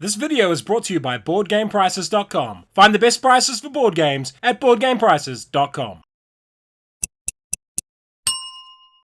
This video is brought to you by BoardGamePrices.com. Find the best prices for board games at BoardGamePrices.com.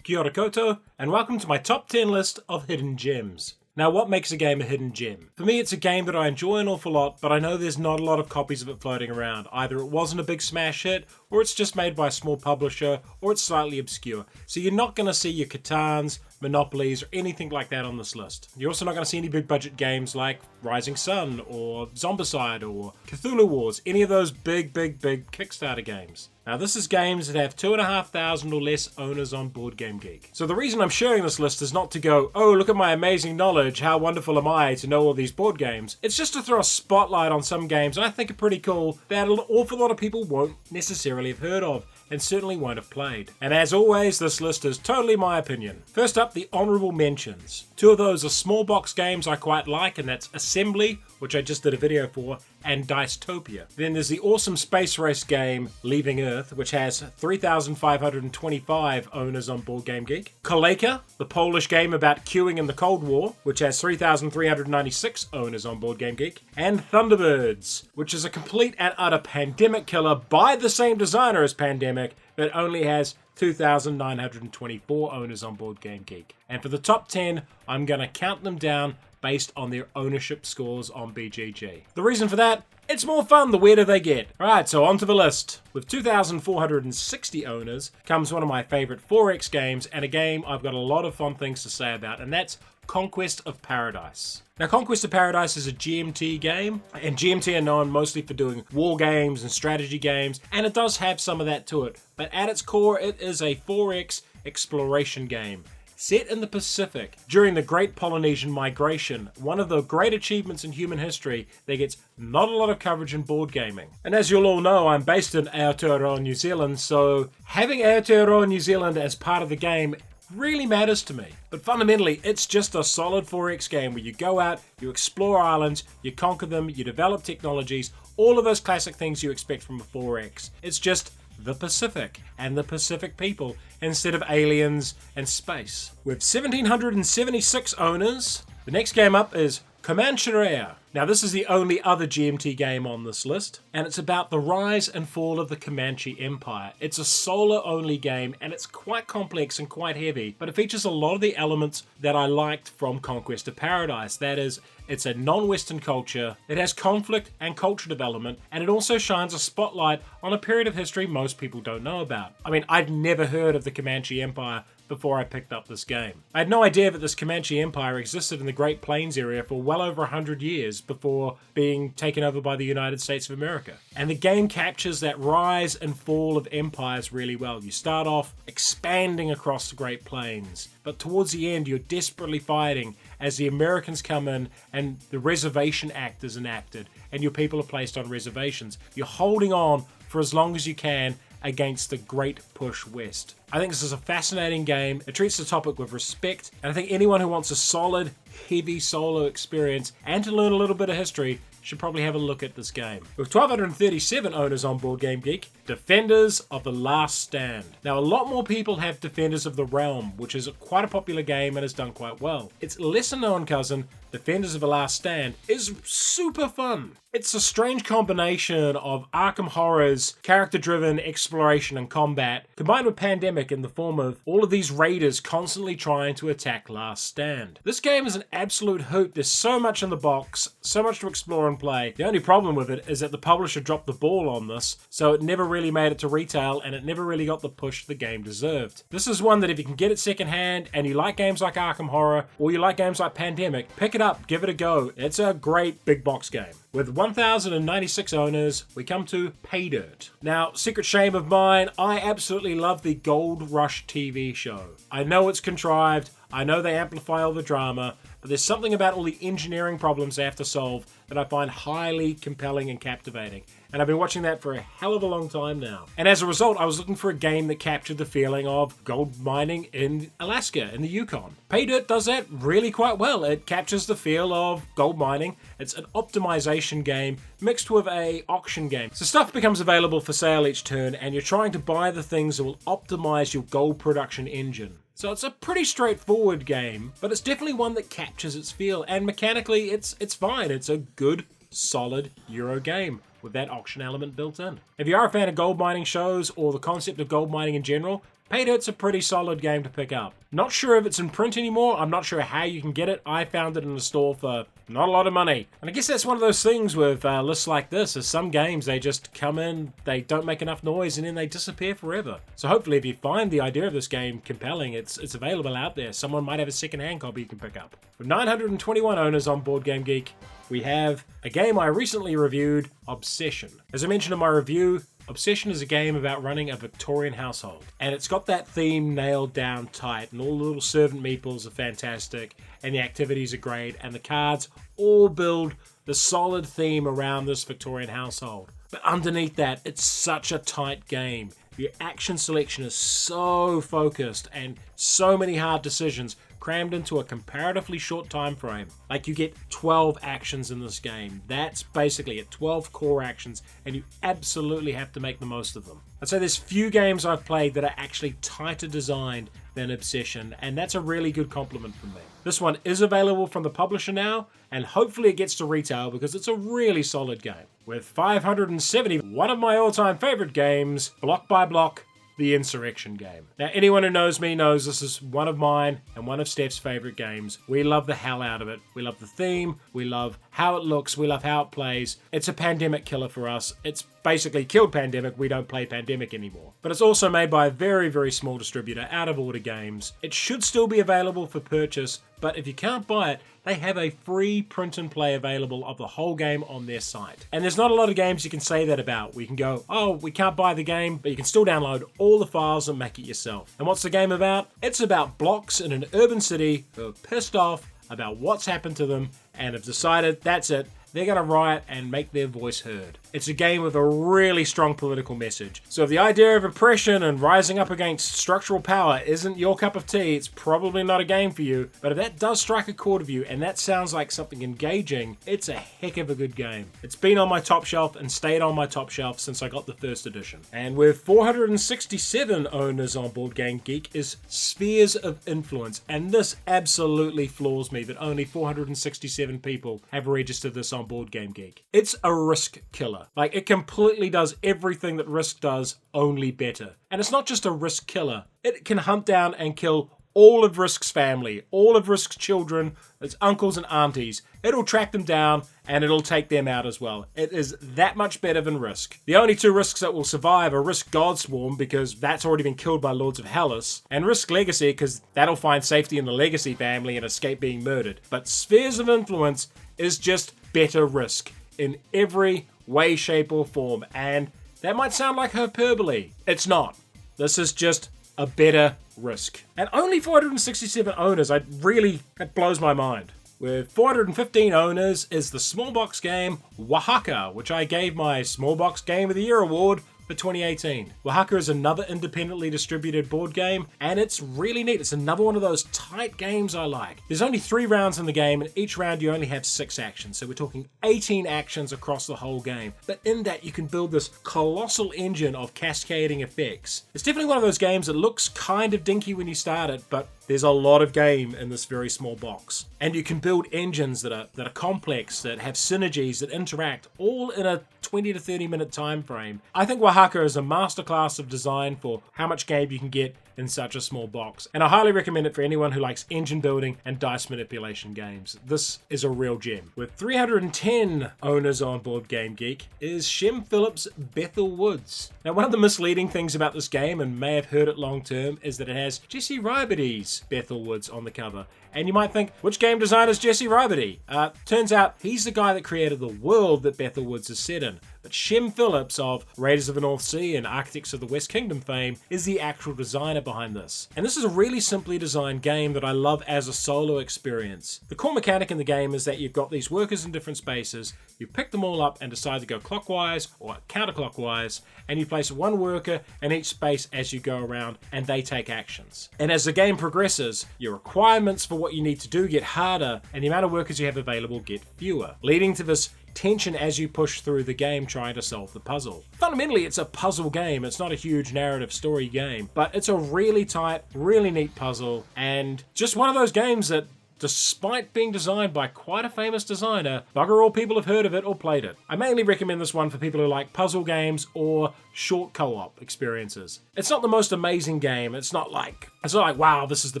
Kia ora koutou, and welcome to my top 10 list of hidden gems. Now, what makes a game a hidden gem? For me, it's a game that I enjoy an awful lot, but I know there's not a lot of copies of it floating around. Either it wasn't a big smash hit, or it's just made by a small publisher, or it's slightly obscure. So you're not going to see your Catans, Monopolies, or anything like that on this list. You're also not going to see any big budget games like Rising Sun, or Zombicide, or Cthulhu Wars, any of those big Kickstarter games. Now, this is games that have 2,500 or less owners on Board Game Geek. So the reason I'm sharing this list is not to go, oh, look at my amazing knowledge, how wonderful am I to know all these board games. It's just to throw a spotlight on some games I think are pretty cool that an awful lot of people won't necessarily have heard of, and certainly won't have played. And as always, this list is totally my opinion. First up, the honourable mentions. Two of those are small box games I quite like, and that's Assembly, which I just did a video for, and Dicetopia. Then there's the awesome space race game Leaving Earth, which has 3,525 owners on Board Game Geek. Kolejka, the Polish game about queuing in the Cold War, which has 3,396 owners on Board Game Geek. And Thunderbirds, which is a complete and utter pandemic killer by the same designer as Pandemic, but only has 2,924 owners on Board Game Geek. And for the top 10, I'm going to count them down based on their ownership scores on BGG. The reason for that? It's more fun the weirder they get. Alright, so onto the list. With 2,460 owners comes one of my favourite 4X games, and a game I've got a lot of fun things to say about, and that's Conquest of Paradise. Now, Conquest of Paradise is a GMT game, and GMT are known mostly for doing war games and strategy games, and it does have some of that to it. But at its core, it is a 4X exploration game set in the Pacific during the Great Polynesian Migration, one of the great achievements in human history that gets not a lot of coverage in board gaming. And as you'll all know, I'm based in Aotearoa, New Zealand, so having Aotearoa, New Zealand as part of the game really matters to me. But fundamentally, it's just a solid 4X game where you go out, you explore islands, you conquer them, you develop technologies, all of those classic things you expect from a 4X. It's just the Pacific and the Pacific people instead of aliens and space. With 1,776 owners, the next game up is Comanche Air. Now, this is the only other GMT game on this list, and it's about the rise and fall of the Comanche Empire. It's a solo-only game, and it's quite complex and quite heavy, but it features a lot of the elements that I liked from Conquest of Paradise. That is, it's a non-Western culture, it has conflict and culture development, and it also shines a spotlight on a period of history most people don't know about. I mean, I'd never heard of the Comanche Empire before I picked up this game. I had no idea that this Comanche Empire existed in the Great Plains area for well over 100 years before being taken over by the United States of America. And the game captures that rise and fall of empires really well. You start off expanding across the Great Plains, but towards the end you're desperately fighting as the Americans come in and the Reservation Act is enacted and your people are placed on reservations. You're holding on for as long as you can against the great push west. I think this is a fascinating game. It treats the topic with respect, and I think anyone who wants a solid, heavy solo experience and to learn a little bit of history should probably have a look at this game. With 1,237 owners on Board Game Geek, Defenders of the Last Stand. Now, a lot more people have Defenders of the Realm, which is quite a popular game and has done quite well. Its lesser known cousin, Defenders of the Last Stand, is super fun. It's a strange combination of Arkham Horror's character-driven exploration and combat, combined with Pandemic in the form of all of these raiders constantly trying to attack Last Stand. This game is an absolute hoot. There's so much in the box, so much to explore and play. The only problem with it is that the publisher dropped the ball on this, so it never really made it to retail and it never really got the push the game deserved. This is one that if you can get it secondhand and you like games like Arkham Horror or you like games like Pandemic, pick it up, give it a go. It's a great big box game. With 1,096 owners, we come to Pay Dirt. Now, secret shame of mine, I absolutely love the Gold Rush TV show. I know it's contrived, I know they amplify all the drama, but there's something about all the engineering problems they have to solve that I find highly compelling and captivating. And I've been watching that for a hell of a long time now. And as a result, I was looking for a game that captured the feeling of gold mining in Alaska, in the Yukon. Pay Dirt does that really quite well. It captures the feel of gold mining. It's an optimization game mixed with a auction game. So stuff becomes available for sale each turn, and you're trying to buy the things that will optimize your gold production engine. So it's a pretty straightforward game, but it's definitely one that captures its feel, and mechanically it's fine. It's a good, solid Euro game with that auction element built in. If you are a fan of gold mining shows or the concept of gold mining in general, Pay Dirt's a pretty solid game to pick up. Not sure if it's in print anymore, I'm not sure how you can get it. I found it in the store for not a lot of money. And I guess that's one of those things with lists like this, is some games, they just come in, they don't make enough noise, and then they disappear forever. So hopefully if you find the idea of this game compelling, it's available out there. Someone might have a second-hand copy you can pick up. With 921 owners on Board Game Geek, we have a game I recently reviewed, Obsession. As I mentioned in my review, Obsession is a game about running a Victorian household, and it's got that theme nailed down tight, and all the little servant meeples are fantastic, and the activities are great, and the cards all build the solid theme around this Victorian household. But underneath that, it's such a tight game. Your action selection is so focused, and so many hard decisions crammed into a comparatively short time frame. Like, you get 12 actions in this game. That's basically it, 12 core actions, and you absolutely have to make the most of them. I'd say there's few games I've played that are actually tighter designed than Obsession, and that's a really good compliment from me. This one is available from the publisher now, and hopefully it gets to retail because it's a really solid game. With 570, one of my all-time favorite games, block by block, the Insurrection game. Now, anyone who knows me knows this is one of mine and one of Steph's favorite games. We love the hell out of it. We love the theme. We love how it looks. We love how it plays. It's a pandemic killer for us. It's basically killed Pandemic. We don't play Pandemic anymore. But it's also made by a very, very small distributor, Out of Order Games. It should still be available for purchase, but if you can't buy it, they have a free print and play available of the whole game on their site. And there's not a lot of games you can say that about. We can go, oh, we can't buy the game, but you can still download all the files and make it yourself. And what's the game about? It's about blocks in an urban city who are pissed off about what's happened to them and have decided that's it. They're going to riot and make their voice heard. It's a game with a really strong political message. So if the idea of oppression and rising up against structural power isn't your cup of tea, it's probably not a game for you. But if that does strike a chord with you and that sounds like something engaging, it's a heck of a good game. It's been on my top shelf and stayed on my top shelf since I got the first edition. And with 467 owners on Board Game Geek is Spheres of Influence. And this absolutely floors me that only 467 people have registered this on Board Game Geek. It's a risk killer. Like, it completely does everything that Risk does, only better. And it's not just a Risk killer. It can hunt down and kill all of Risk's family, all of Risk's children, its uncles and aunties. It'll track them down and it'll take them out as well. It is that much better than Risk. The only two Risks that will survive are Risk Godswarm, because that's already been killed by Lords of Hellas, and Risk Legacy, because that'll find safety in the Legacy family and escape being murdered. But Spheres of Influence is just better Risk in every way, shape, or form, and that might sound like hyperbole. It's not. This is just a better Risk. And only 467 owners, that blows my mind. With 415 owners is the small box game Oaxaca, which I gave my Small Box Game of the Year award for 2018. Oaxaca is another independently distributed board game, and it's really neat. It's another one of those tight games I like. There's only 3 rounds in the game, and each round you only have 6 actions, so we're talking 18 actions across the whole game. But in that, you can build this colossal engine of cascading effects. It's definitely one of those games that looks kind of dinky when you start it, but there's a lot of game in this very small box. And you can build engines that are complex, that have synergies, that interact, all in a 20 to 30 minute time frame. I think Oaxaca is a masterclass of design for how much game you can get in such a small box. And I highly recommend it for anyone who likes engine building and dice manipulation games. This is a real gem. With 310 owners on Board Game Geek is Shem Phillips' Bethel Woods. Now, one of the misleading things about this game, and may have heard it long term, is that it has Jesse Ribety's Bethel Woods on the cover. And you might think, which game designer is Jesse Ribety? Turns out he's the guy that created the world that Bethel Woods is set in. But Shem Phillips of Raiders of the North Sea and Architects of the West Kingdom fame is the actual designer behind this. And this is a really simply designed game that I love as a solo experience. The core mechanic in the game is that you've got these workers in different spaces, you pick them all up and decide to go clockwise or counterclockwise, and you place one worker in each space as you go around, and they take actions. And as the game progresses, your requirements for what you need to do get harder, and the amount of workers you have available get fewer, leading to this tension as you push through the game trying to solve the puzzle. Fundamentally, it's a puzzle game. It's not a huge narrative story game, but it's a really tight, really neat puzzle, and just one of those games that, despite being designed by quite a famous designer, bugger all people have heard of it or played it. I mainly recommend this one for people who like puzzle games or short co-op experiences. It's not the most amazing game. It's not like, wow, this is the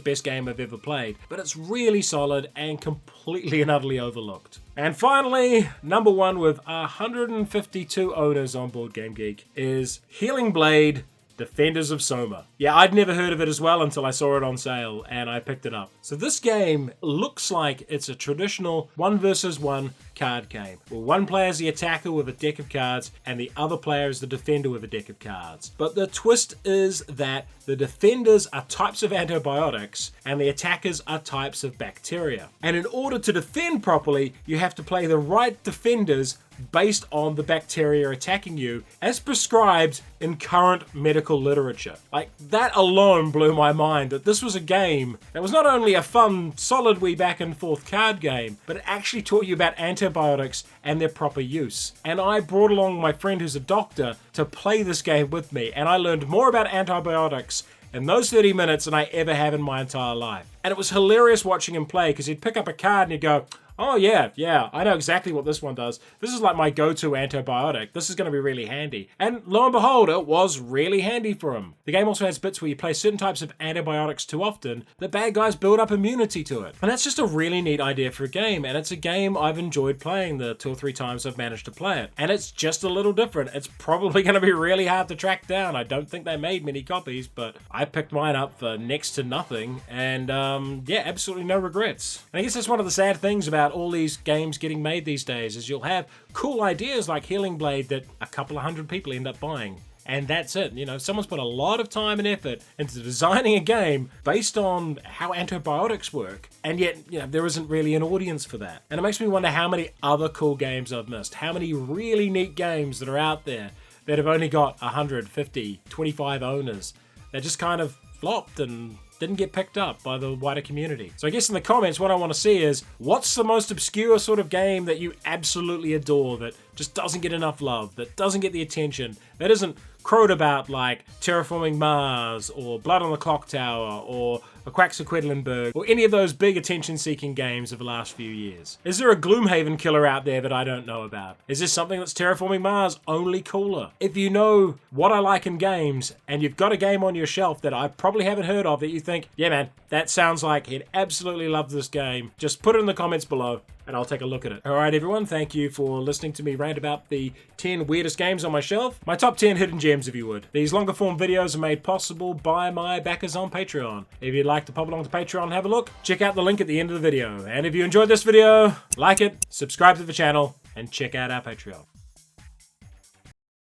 best game I've ever played, but it's really solid and completely and utterly overlooked. And finally, number one with 152 owners on Board Game Geek is Healing Blade: Defenders of Soma. Yeah, I'd never heard of it as well until I saw it on sale and I picked it up. So this game looks like it's a traditional 1 versus 1 card game, where one player is the attacker with a deck of cards and the other player is the defender with a deck of cards. But the twist is that the defenders are types of antibiotics and the attackers are types of bacteria. And in order to defend properly, you have to play the right defenders based on the bacteria attacking you, as prescribed in current medical literature. Like, that alone blew my mind, that this was a game that was not only a fun, solid wee back and forth card game, but it actually taught you about antibiotics and their proper use. And I brought along my friend who's a doctor to play this game with me, and I learned more about antibiotics in those 30 minutes than I ever have in my entire life. And it was hilarious watching him play, because he'd pick up a card and he'd go, oh yeah, I know exactly what this one does. This is like my go-to antibiotic. This is going to be really handy. And lo and behold, it was really handy for him. The game also has bits where you play certain types of antibiotics too often, the bad guys build up immunity to it. And that's just a really neat idea for a game, and it's a game I've enjoyed playing the 2 or 3 times I've managed to play it. And it's just a little different. It's probably going to be really hard to track down. I don't think they made many copies, but I picked mine up for next to nothing, and yeah, absolutely no regrets. And I guess that's one of the sad things about all these games getting made these days, is you'll have cool ideas like Healing Blade that a couple of hundred people end up buying. And that's it. You know, someone's put a lot of time and effort into designing a game based on how antibiotics work, and yet, you know, there isn't really an audience for that. And it makes me wonder how many other cool games I've missed, how many really neat games that are out there that have only got 100, 50, 25 owners that just kind of flopped and didn't get picked up by the wider community. So I guess in the comments, what I want to see is, what's the most obscure sort of game that you absolutely adore, that just doesn't get enough love, that doesn't get the attention, that isn't crowed about like Terraforming Mars, or Blood on the Clock Tower, or Quacksequedlinburg, or any of those big attention-seeking games of the last few years? Is there a Gloomhaven killer out there that I don't know about? Is this something that's Terraforming Mars only cooler? If you know what I like in games, and you've got a game on your shelf that I probably haven't heard of that you think, yeah man, that sounds like he'd absolutely love this game, just put it in the comments below and I'll take a look at it. Alright everyone, thank you for listening to me rant about the 10 weirdest games on my shelf. My top 10 hidden gems, if you would. These longer form videos are made possible by my backers on Patreon. If you'd like to pop along to Patreon and have a look, check out the link at the end of the video. And if you enjoyed this video, like it, subscribe to the channel, and check out our Patreon.